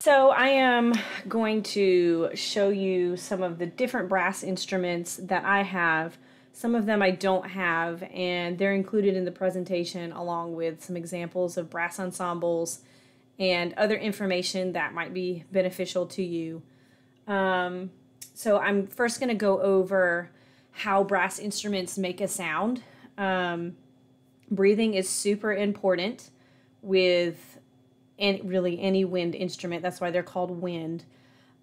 So I am going to show you some of the different brass instruments that I have. Some of them I don't have, and they're included in the presentation along with some examples of brass ensembles and other information that might be beneficial to you. So I'm first going to go over how brass instruments make a sound. Breathing is super important with really any wind instrument. That's why they're called wind.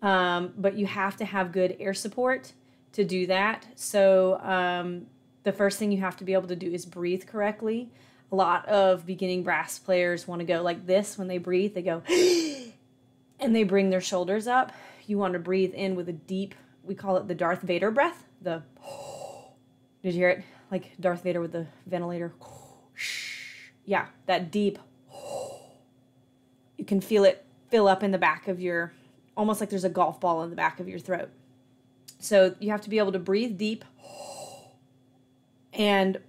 But you have to have good air support to do that. So the first thing you have to be able to do is breathe correctly. A lot of beginning brass players want to go like this when they breathe. They go and they bring their shoulders up. You want to breathe in with a deep, we call it the Darth Vader breath. Did you hear it? Like Darth Vader with the ventilator. Yeah, that deep. You can feel it fill up in the back of your, almost like there's a golf ball in the back of your throat. So you have to be able to breathe deep and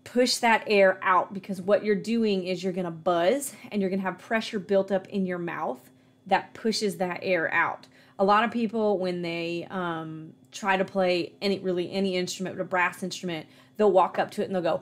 push that air out, because what you're doing is you're going to buzz and you're going to have pressure built up in your mouth that pushes that air out. A lot of people, when they try to play any instrument, but a brass instrument, they'll walk up to it and they'll go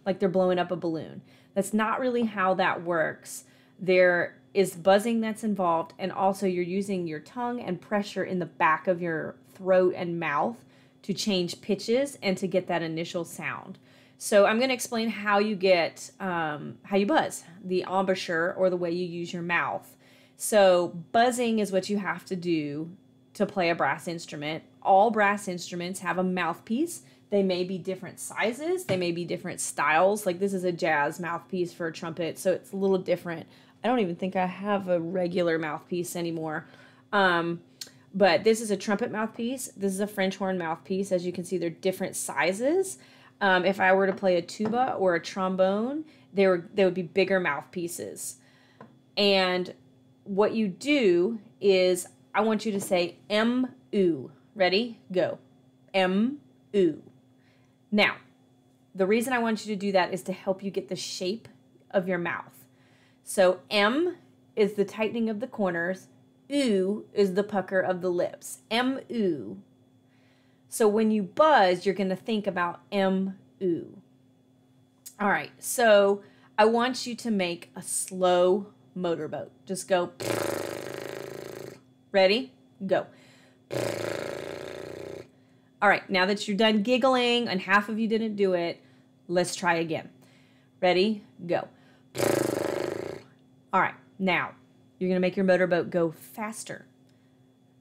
like they're blowing up a balloon. That's not really how that works. There is buzzing that's involved, and also you're using your tongue and pressure in the back of your throat and mouth to change pitches and to get that initial sound. So I'm going to explain how you get, how you buzz, the embouchure, or the way you use your mouth. So buzzing is what you have to do to play a brass instrument. All brass instruments have a mouthpiece. They may be different sizes. They may be different styles. Like this is a jazz mouthpiece for a trumpet, so it's a little different. I don't even think I have a regular mouthpiece anymore. But this is a trumpet mouthpiece. This is a French horn mouthpiece. As you can see, they're different sizes. If I were to play a tuba or a trombone, they would be bigger mouthpieces. And what you do is, I want you to say M-U. Ready? Go. M-U. Now, the reason I want you to do that is to help you get the shape of your mouth. So M is the tightening of the corners. U is the pucker of the lips. M-U. So when you buzz, you're going to think about M-U. All right, so I want you to make a slow motorboat. Just go. Ready? Go. All right, now that you're done giggling and half of you didn't do it, let's try again. Ready? Go. All right, now you're going to make your motorboat go faster.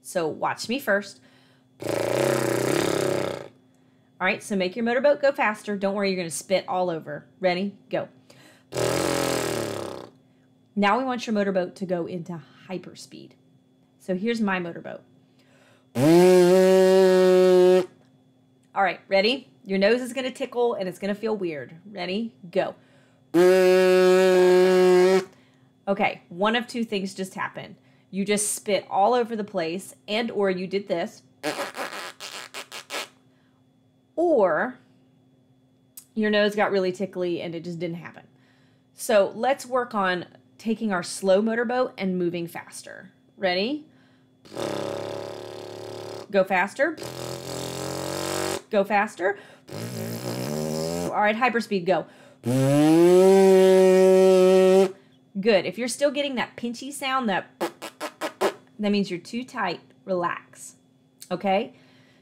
So watch me first. All right, so make your motorboat go faster. Don't worry, you're going to spit all over. Ready? Go. Now we want your motorboat to go into hyperspeed. So here's my motorboat. All right, ready? Your nose is going to tickle and it's going to feel weird. Ready? Go. Okay, one of two things just happened. You just spit all over the place, and or you did this. Or your nose got really tickly and it just didn't happen. So let's work on taking our slow motorboat and moving faster. Ready? Go faster. Go faster. All right, hyperspeed, go. Good. If you're still getting that pinchy sound, that means you're too tight. Relax. Okay?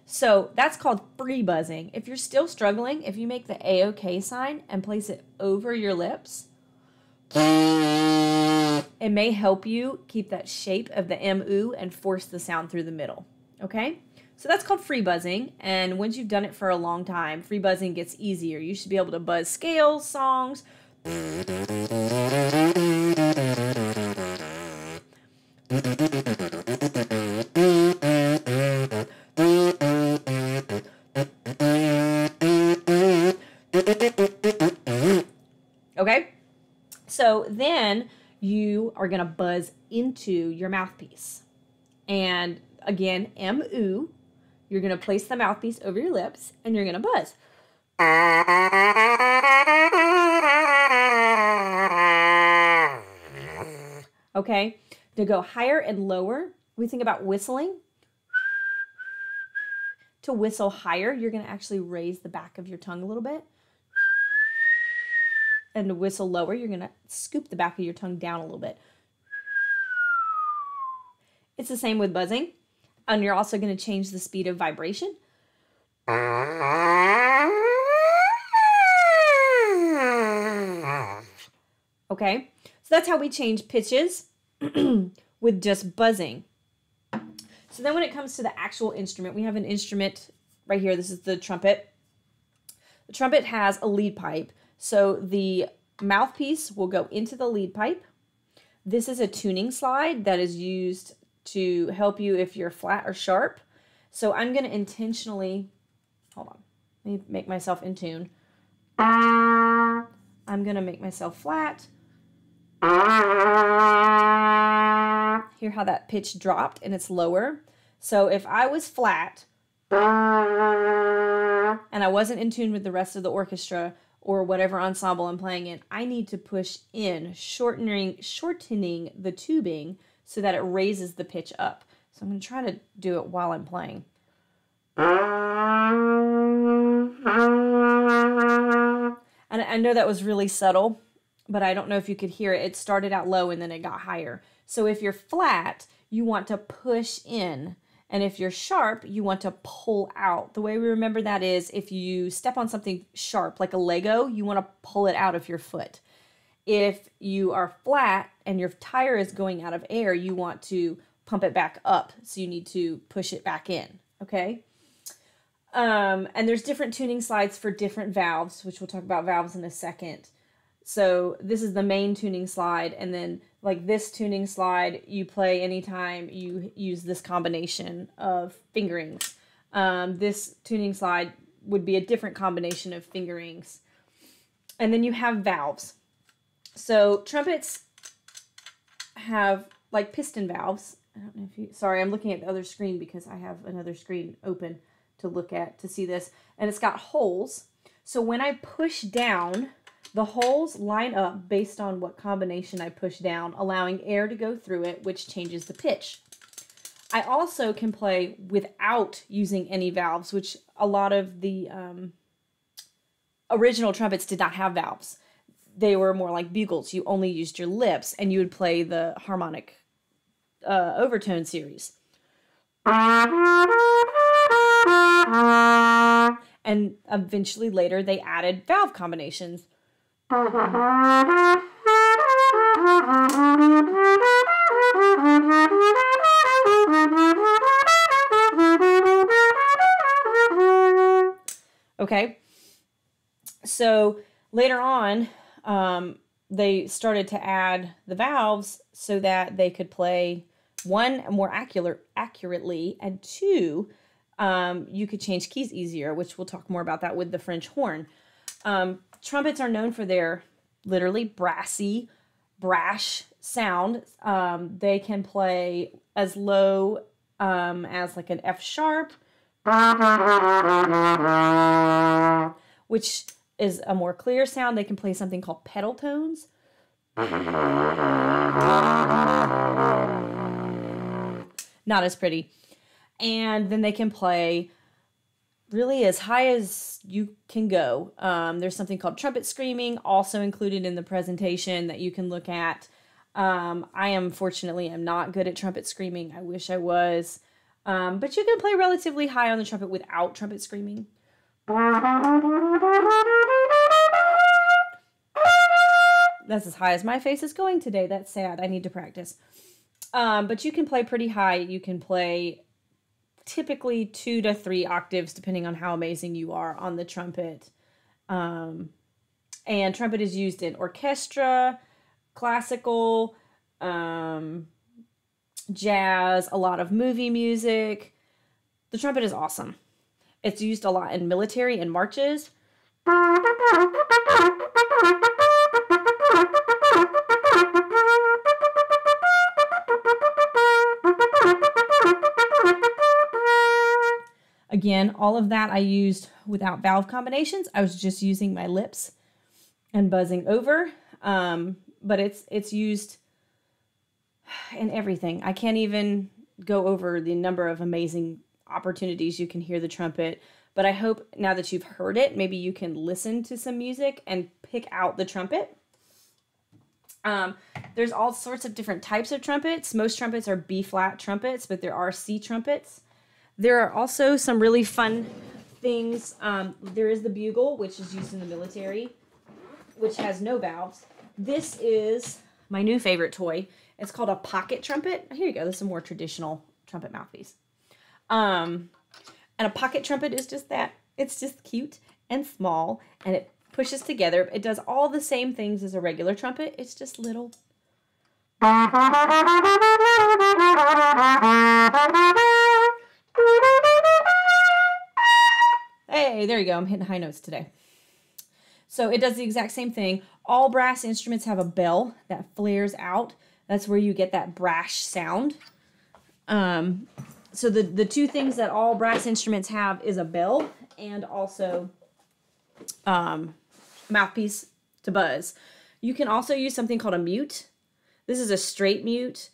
So that's called free buzzing. If you're still struggling, if you make the A-OK sign and place it over your lips, it may help you keep that shape of the M-U and force the sound through the middle. Okay? So that's called free buzzing, and once you've done it for a long time, free buzzing gets easier. You should be able to buzz scales, songs. Okay? So then you are going to buzz into your mouthpiece. And again, M-U. You're going to place the mouthpiece over your lips and you're going to buzz. Okay? To go higher and lower, we think about whistling. To whistle higher, you're going to actually raise the back of your tongue a little bit. And to whistle lower, you're going to scoop the back of your tongue down a little bit. It's the same with buzzing. And you're also going to change the speed of vibration. Okay, so that's how we change pitches with just buzzing. So then when it comes to the actual instrument, we have an instrument right here. This is the trumpet. The trumpet has a lead pipe. So the mouthpiece will go into the lead pipe. This is a tuning slide that is used to help you if you're flat or sharp. So I'm going to intentionally, hold on, let me make myself in tune. I'm going to make myself flat. Hear how that pitch dropped and it's lower. So if I was flat and I wasn't in tune with the rest of the orchestra or whatever ensemble I'm playing in, I need to push in, shortening the tubing so that it raises the pitch up. So I'm going to try to do it while I'm playing. And I know that was really subtle, but I don't know if you could hear it. It started out low and then it got higher. So if you're flat, you want to push in. And if you're sharp, you want to pull out. The way we remember that is if you step on something sharp, like a Lego, you want to pull it out of your foot. If you are flat and your tire is going out of air, you want to pump it back up. So you need to push it back in, okay? And there's different tuning slides for different valves, which we'll talk about valves in a second. So this is the main tuning slide, and then like this tuning slide, you play anytime you use this combination of fingerings. This tuning slide would be a different combination of fingerings. And then you have valves. So trumpets have like piston valves. I don't know if you, sorry, I'm looking at the other screen because I have another screen open to look at to see this. And it's got holes. So when I push down, the holes line up based on what combination I push down, allowing air to go through it, which changes the pitch. I also can play without using any valves, which a lot of the original trumpets did not have valves. They were more like bugles. You only used your lips, and you would play the harmonic overtone series. And eventually later they added valve combinations. Okay, so later on, they started to add the valves so that they could play, one, more accurately, and two, you could change keys easier, which we'll talk more about that with the French horn. Trumpets are known for their literally brassy, brash sound. They can play as low as like an F sharp, which is a more clear sound. They can play something called pedal tones. Not as pretty. And then they can play really as high as you can go. There's something called trumpet screaming, also included in the presentation that you can look at. Fortunately, I'm not good at trumpet screaming. I wish I was. But you can play relatively high on the trumpet without trumpet screaming. That's as high as my face is going today. That's sad. I need to practice. But you can play pretty high. You can play typically 2 to 3 octaves, depending on how amazing you are on the trumpet. And trumpet is used in orchestra, classical, jazz, a lot of movie music. The trumpet is awesome. It's used a lot in military and marches. Again, all of that I used without valve combinations. I was just using my lips and buzzing over. But it's used and everything. I can't even go over the number of amazing opportunities you can hear the trumpet. But I hope now that you've heard it, maybe you can listen to some music and pick out the trumpet. There's all sorts of different types of trumpets. Most trumpets are B-flat trumpets, but there are C trumpets. There are also some really fun things. There is the bugle, which is used in the military, which has no valves. This is my new favorite toy. It's called a pocket trumpet. Here you go. This is a more traditional trumpet mouthpiece. And a pocket trumpet is just that. It's just cute and small, and it pushes together. It does all the same things as a regular trumpet. It's just little. Hey, there you go. I'm hitting high notes today. So it does the exact same thing. All brass instruments have a bell that flares out. That's where you get that brash sound. So the two things that all brass instruments have is a bell and also mouthpiece to buzz. You can also use something called a mute. This is a straight mute.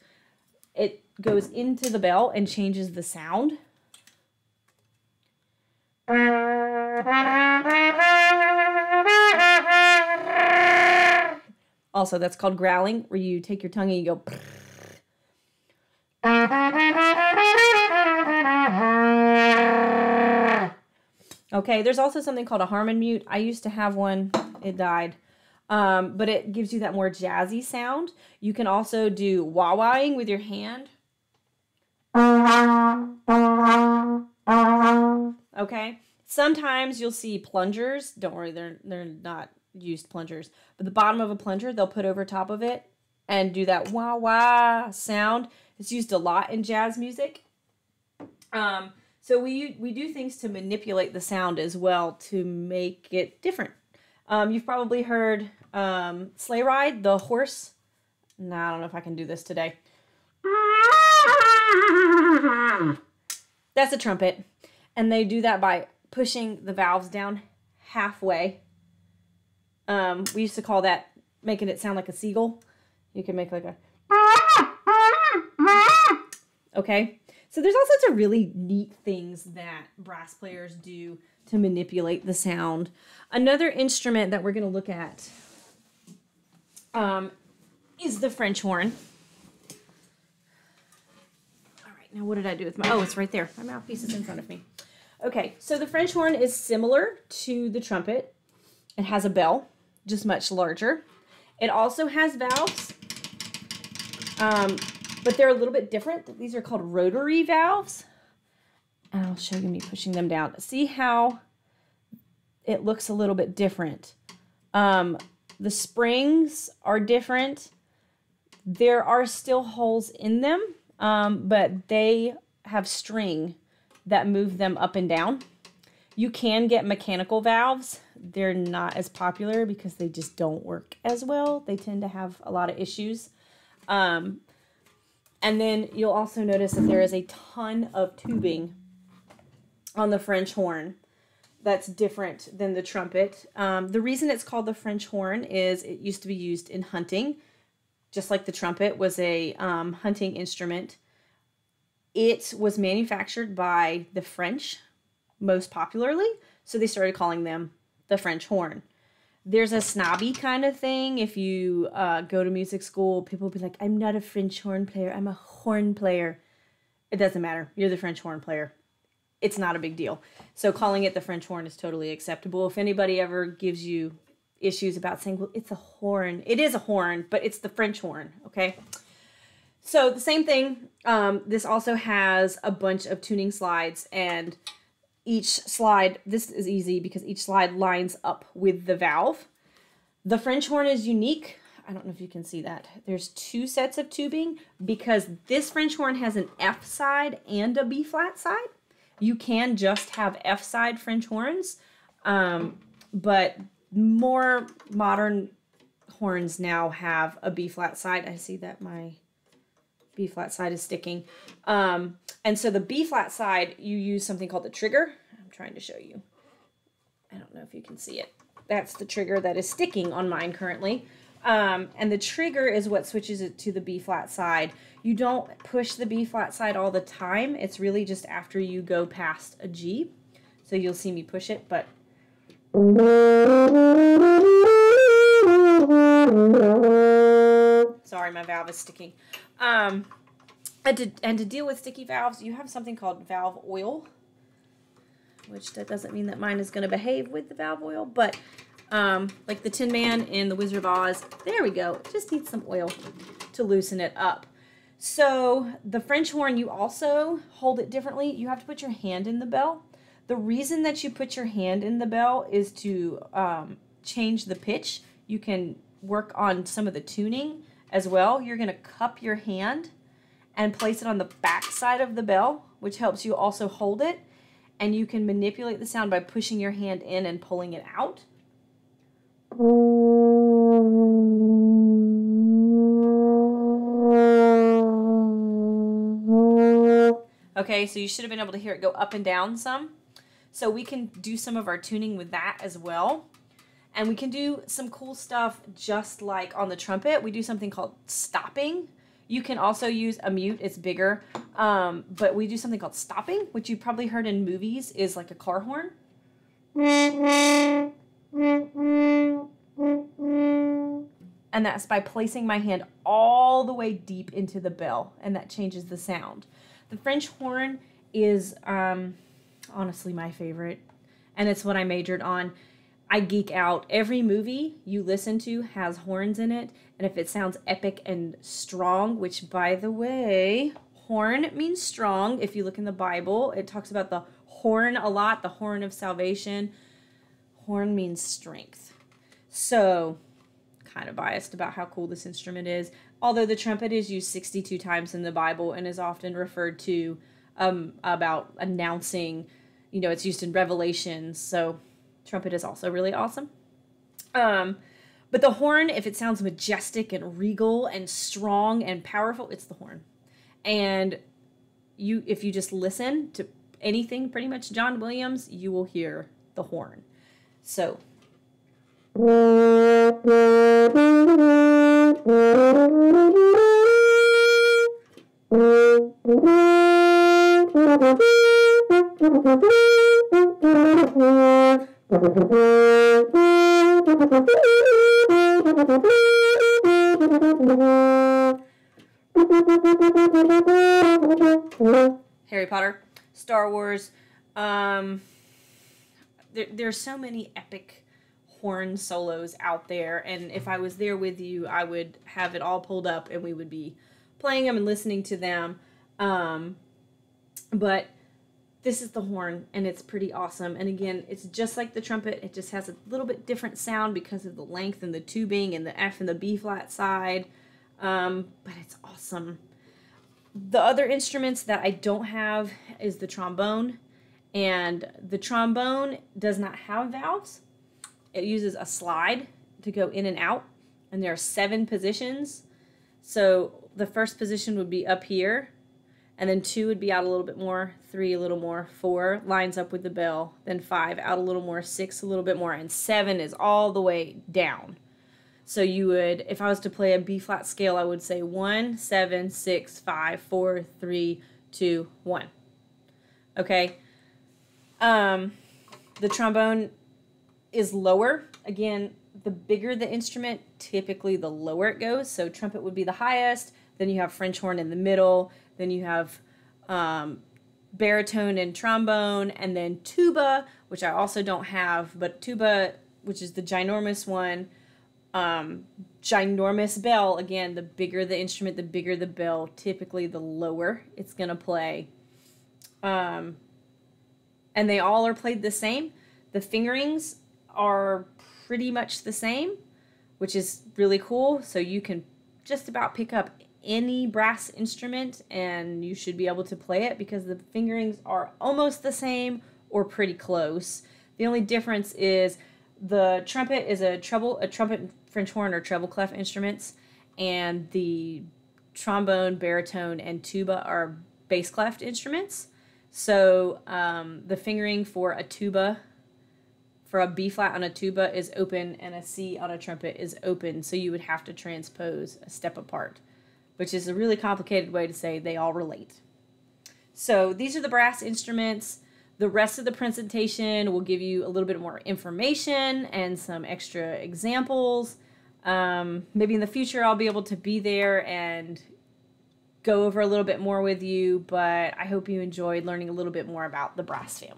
It goes into the bell and changes the sound. Also, that's called growling, where you take your tongue and you go. Okay, there's also something called a Harmon mute. I used to have one. It died. But it gives you that more jazzy sound. You can also do wah-wahing with your hand. Okay. Sometimes you'll see plungers. Don't worry, they're not used plungers. But the bottom of a plunger, they'll put over top of it and do that wah-wah sound. It's used a lot in jazz music. So we do things to manipulate the sound as well to make it different. You've probably heard Sleigh Ride, the horse. No, I don't know if I can do this today. That's a trumpet. And they do that by pushing the valves down halfway. We used to call that making it sound like a seagull. You can make like a... Okay. So there's all sorts of really neat things that brass players do to manipulate the sound. Another instrument that we're going to look at is the French horn. All right, now what did I do with my... Oh, it's right there. My mouthpiece is in front of me. Okay, so the French horn is similar to the trumpet. It has a bell, just much larger. It also has valves, but they're a little bit different. These are called rotary valves. And I'll show you me pushing them down. See how it looks a little bit different. The springs are different. There are still holes in them, but they have string that move them up and down. You can get mechanical valves. They're not as popular because they just don't work as well. They tend to have a lot of issues. And then you'll also notice that there is a ton of tubing on the French horn that's different than the trumpet. The reason it's called the French horn is it used to be used in hunting, just like the trumpet was a hunting instrument. It was manufactured by the French most popularly, so they started calling them the French horn. There's a snobby kind of thing. If you go to music school, people will be like, I'm not a French horn player, I'm a horn player. It doesn't matter. You're the French horn player. It's not a big deal. So calling it the French horn is totally acceptable. If anybody ever gives you issues about saying, well, it's a horn. It is a horn, but it's the French horn, okay? So the same thing. This also has a bunch of tuning slides, and each slide, this is easy because each slide lines up with the valve. The French horn is unique. I don't know if you can see that. There's two sets of tubing because this French horn has an F side and a B flat side. You can just have F side French horns, but more modern horns now have a B flat side. I see that my B flat side is sticking. And so the B flat side, you use something called the trigger. I'm trying to show you. I don't know if you can see it. That's the trigger that is sticking on mine currently. And the trigger is what switches it to the B flat side. You don't push the B flat side all the time. It's really just after you go past a G. So you'll see me push it, but sorry, my valve is sticking. And to deal with sticky valves, you have something called valve oil, which that doesn't mean that mine is going to behave with the valve oil, but like the Tin Man in The Wizard of Oz, there we go. It just needs some oil to loosen it up. So the French horn, you also hold it differently. You have to put your hand in the bell. The reason that you put your hand in the bell is to change the pitch. You can work on some of the tuning as well. You're going to cup your hand and place it on the back side of the bell, which helps you also hold it. And you can manipulate the sound by pushing your hand in and pulling it out. Okay, so you should have been able to hear it go up and down some. So we can do some of our tuning with that as well. And we can do some cool stuff just like on the trumpet. We do something called stopping. You can also use a mute, it's bigger. But we do something called stopping, which you probably heard in movies is like a car horn. And that's by placing my hand all the way deep into the bell, and that changes the sound. The French horn is honestly my favorite, and it's what I majored on. I geek out. Every movie you listen to has horns in it, and if it sounds epic and strong, which by the way, horn means strong. If you look in the Bible, it talks about the horn a lot, the horn of salvation. Horn means strength. So, kind of biased about how cool this instrument is. Although the trumpet is used 62 times in the Bible and is often referred to about announcing, you know, it's used in Revelations. So trumpet is also really awesome. But the horn, if it sounds majestic and regal and strong and powerful, it's the horn. And if you just listen to anything, pretty much John Williams, you will hear the horn. So Harry Potter, Star Wars, there's so many epic horn solos out there, and if I was there with you, I would have it all pulled up and we would be playing them and listening to them. But this is the horn, and it's pretty awesome. And again, it's just like the trumpet. It just has a little bit different sound because of the length and the tubing and the F and the B flat side. But it's awesome. The other instruments that I don't have is the trombone. And the trombone does not have valves. It uses a slide to go in and out. And there are 7 positions. So the first position would be up here. And then 2 would be out a little bit more, 3 a little more, 4 lines up with the bell, then 5 out a little more, 6 a little bit more, and 7 is all the way down. So you would, if I was to play a B flat scale, I would say 1, 7, 6, 5, 4, 3, 2, 1. Okay? The trombone is lower. Again, the bigger the instrument, typically the lower it goes. So trumpet would be the highest, then you have French horn in the middle, then you have baritone and trombone, and then tuba, which I also don't have, but tuba, which is the ginormous one, ginormous bell. Again, the bigger the instrument, the bigger the bell, typically the lower it's going to play. And they all are played the same. The fingerings are pretty much the same, which is really cool. So you can just about pick up any brass instrument and you should be able to play it because the fingerings are almost the same or pretty close. The only difference is the trumpet is a trumpet, French horn, or treble clef instruments, and the trombone, baritone, and tuba are bass clef instruments. So the fingering for a tuba for a B flat on a tuba is open and a C on a trumpet is open. So you would have to transpose a step apart, which is a really complicated way to say they all relate. So these are the brass instruments. The rest of the presentation will give you a little bit more information and some extra examples. Maybe in the future I'll be able to be there and go over a little bit more with you, but I hope you enjoyed learning a little bit more about the brass family.